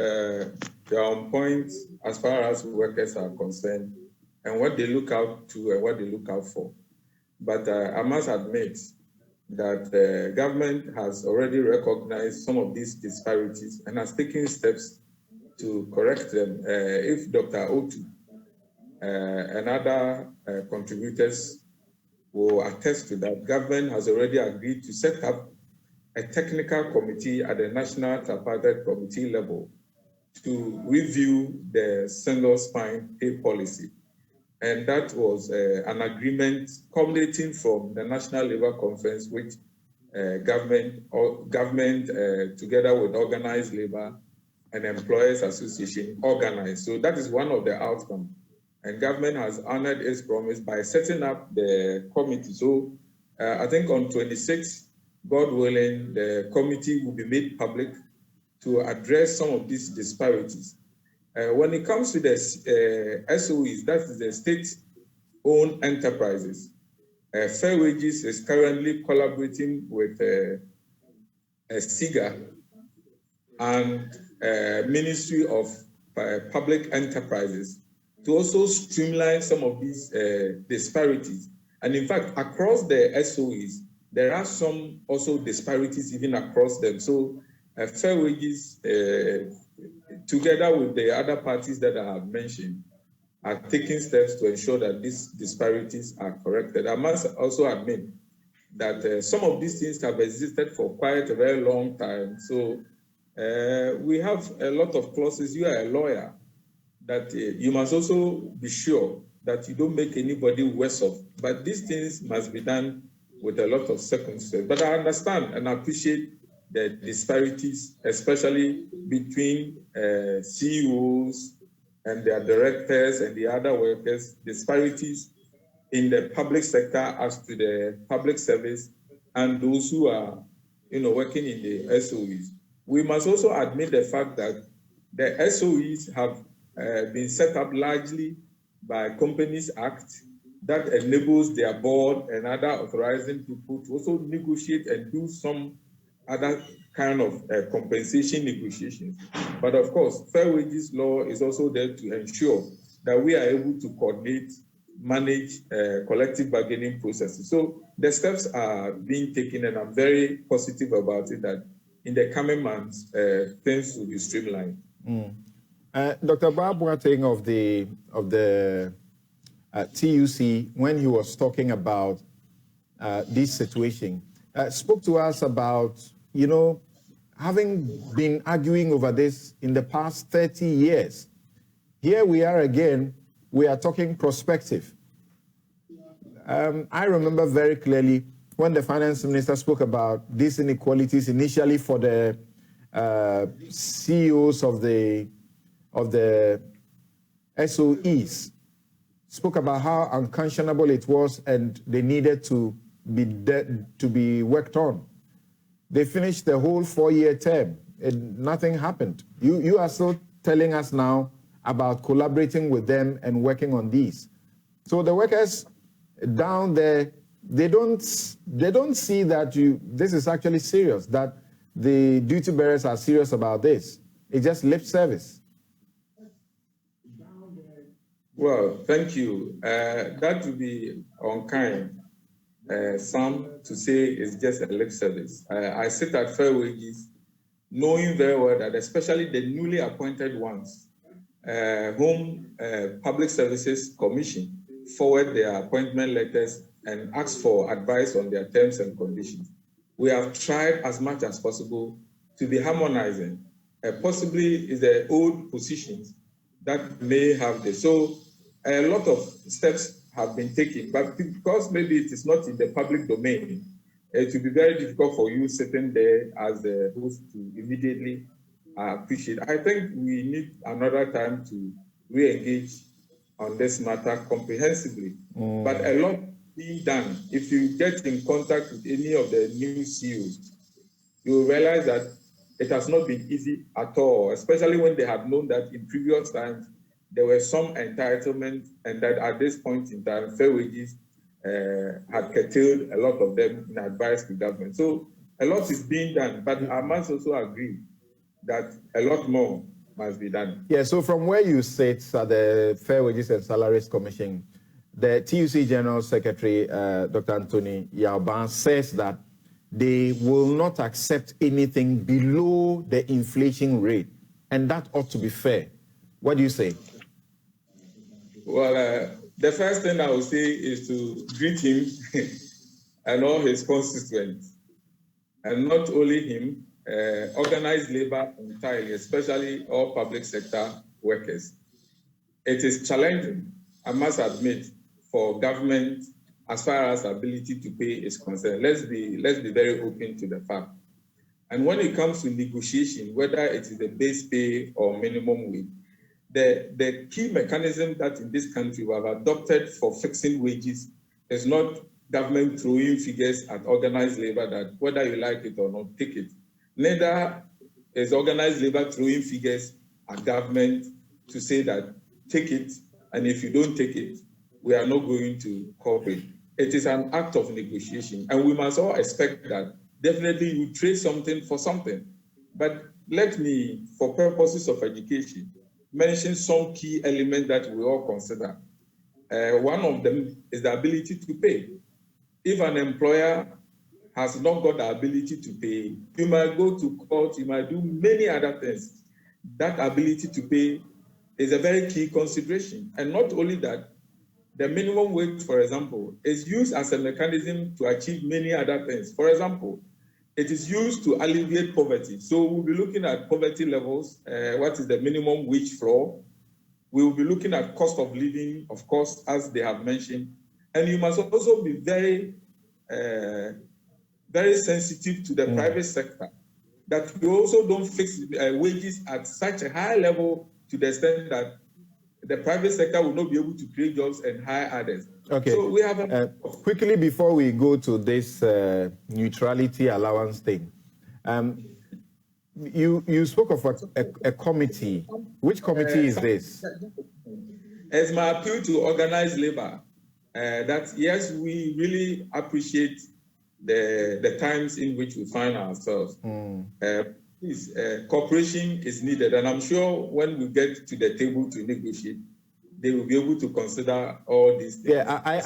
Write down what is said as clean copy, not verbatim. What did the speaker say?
they are on point as far as workers are concerned and what they look out to and what they look out for. But I must admit that the government has already recognized some of these disparities and has taken steps to correct them. If Dr. Otu and other contributors will attest to that, government has already agreed to set up a technical committee at the National Tripartite Committee level to review the single spine pay policy. And that was an agreement culminating from the National Labour Conference, which government together with organized labor and employers association organized. So that is one of the outcomes. And government has honored its promise by setting up the committee. So I think on 26th, God willing, the committee will be made public to address some of these disparities. When it comes to the SOEs, that is the state-owned enterprises, Fair Wages is currently collaborating with SIGA and Ministry of Public Enterprises to also streamline some of these disparities. And in fact, across the SOEs, there are some also disparities even across them. So Fair Wages, together with the other parties that I have mentioned, are taking steps to ensure that these disparities are corrected. I must also admit that some of these things have existed for quite a very long time. So we have a lot of clauses. You are a lawyer, that you must also be sure that you don't make anybody worse off. But these things must be done with a lot of circumstances. But I understand and appreciate the disparities, especially between CEOs and their directors and the other workers, disparities in the public sector as to the public service and those who are, working in the SOEs. We must also admit the fact that the SOEs have been set up largely by Companies Act that enables their board and other authorizing people to also negotiate and do some other kind of compensation negotiations. But of course, fair wages law is also there to ensure that we are able to coordinate, manage collective bargaining processes. So the steps are being taken, and I'm very positive about it that in the coming months, things will be streamlined. Dr. Boateng of the TUC, when he was talking about this situation, spoke to us about, having been arguing over this in the past 30 years. Here we are again, we are talking prospective. I remember very clearly when the finance minister spoke about these inequalities initially for the CEOs of the SOEs, spoke about how unconscionable it was and they needed to be worked on. They finished the whole 4-year term and nothing happened. You are still telling us now about collaborating with them and working on these. So the workers down there, they don't see that this is actually serious, that the duty bearers are serious about this. It's just lip service. Well, thank you. That would be unkind. Some to say it's just a lip service. I sit at Fair Wages knowing very well that especially the newly appointed ones, whom Public Services Commission forward their appointment letters and ask for advice on their terms and conditions. We have tried as much as possible to be harmonizing. Possibly is the old positions that may have this. So a lot of steps have been taken, but because maybe it is not in the public domain, it will be very difficult for you sitting there as the host to immediately appreciate. I think we need another time to re-engage on this matter comprehensively. But a lot being done. If you get in contact with any of the new CEOs, you will realize that it has not been easy at all, especially when they have known that in previous times there were some entitlement, and that at this point in time, Fair Wages had curtailed a lot of them in advice to government. So a lot is being done, but I must also agree that a lot more must be done. Yeah, so from where you sit at the Fair Wages and Salaries Commission, the TUC General Secretary, Dr. Anthony Yalban, says that they will not accept anything below the inflation rate, and that ought to be fair. What do you say? Well, the first thing I would say is to greet him and all his constituents, and not only him, organized labor entirely, especially all public sector workers. It is challenging, I must admit, for government as far as ability to pay is concerned. Let's be very open to the fact. And when it comes to negotiation, whether it is the base pay or minimum wage, the key mechanism that in this country we have adopted for fixing wages is not government throwing figures at organized labor that whether you like it or not, take it. Neither is organized labor throwing figures at government to say that take it, and if you don't take it, we are not going to cooperate. It is an act of negotiation, and we must all expect that definitely you trade something for something. But let me, for purposes of education, mention some key elements that we all consider. One of them is the ability to pay. If an employer has not got the ability to pay, you might go to court, you might do many other things. That ability to pay is a very key consideration. And not only that, the minimum wage, for example, is used as a mechanism to achieve many other things. For example, it is used to alleviate poverty. So we'll be looking at poverty levels, what is the minimum wage floor. We will be looking at cost of living, of course, as they have mentioned. And you must also be very, very sensitive to the private sector, that you also don't fix wages at such a high level to the extent that the private sector will not be able to create jobs and hire others. Okay. So we have quickly before we go to this neutrality allowance thing, you spoke of a committee. Which committee is this? As my appeal to organized labor, that yes, we really appreciate the times in which we find ourselves. Please, cooperation is needed, and I'm sure when we get to the table to negotiate, they will be able to consider all these things. Yeah, I